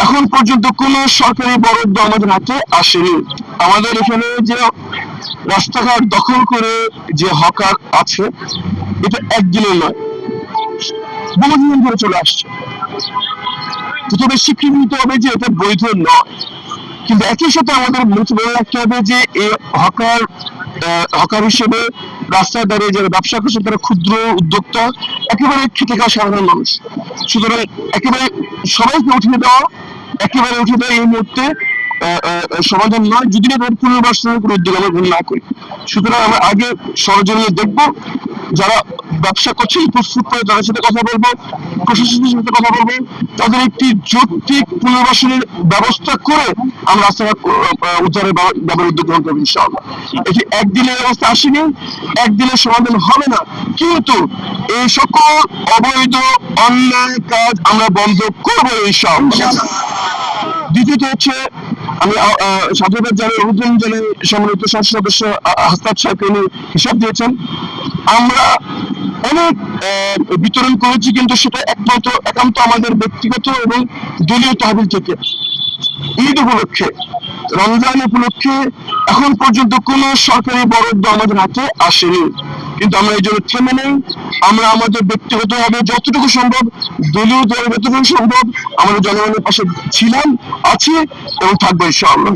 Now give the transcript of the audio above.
এখন পর্যন্ত কোন সরকারি বরাদ্দ আমাদের হাতে আসেনি। আমাদের এখানে যে রাস্তাঘাট দখল করে যে হকার আছে, এটা একদিনের নয়, বহুদিন ধরে চলে আসছে। প্রথমে স্বীকৃতি নিতে হবে যে এটা বৈধ নয়, কিন্তু একই সাথে আমাদের মনে রাখতে হবে যে এই হকার হকার হিসেবে রাস্তায় দাঁড়িয়ে যারা ব্যবসা করছে তারা ক্ষুদ্র উদ্যোক্তা, একেবারে খেটে খাওয়া সাধারণ মানুষ। সুতরাং একেবারে সবাইকে উঠিয়ে দেওয়া, একেবারে উঠে দেওয়া এই মুহূর্তে সমাধান নয়, যদি না তাদের পুনর্বাসনের কোনো উদ্যোগ আমরা গ্রহণ না করি। সুতরাং আমরা আগে সরজমিনে দেখবো, যারা ব্যবসা করছে ফুটপাতে তাদের সাথে কথা বলবো, প্রশাসনের সাথে কথা বলবো, তাদের একটি যৌক্তিক পুনর্বাসনের ব্যবস্থা করে আমরা রাস্তাঘাট উদ্ধারের ব্যাপারে উদ্যোগ গ্রহণ করবো ইনশাআল্লাহ। এটি একদিনের ব্যবস্থা আসেনি, একদিনের সমাধান হবে না, কিন্তু এই সকল অবৈধ অন্যায় কাজ আমরা বন্ধ করবো ইনশাআল্লাহ। দ্বিতীয়ত হচ্ছে, আমি সাধুবাদ জানাই, অভিনন্দন জানাই সম্মানিত সংসদ সদস্য হাসনাত সাহেবকে, উনি হিসাব দিয়েছেন। আমরা অনেক বিতরণ করেছি, কিন্তু সেটা একান্ত আমাদের ব্যক্তিগত এবং দলীয় তহবিল থেকে। ঈদ উপলক্ষে, রমজান উপলক্ষে এখন পর্যন্ত কোন সরকারি বরাদ্দ আমাদের হাতে আসেনি, কিন্তু আমরা এই জন্য থেমে নেই। আমরা আমাদের ব্যক্তিগতভাবে যতটুকু সম্ভব, দলীয় দল যতটুকু সম্ভব, আমাদের জনগণের পাশে ছিলাম, আছি এবং থাকবো ইনশাআল্লাহ।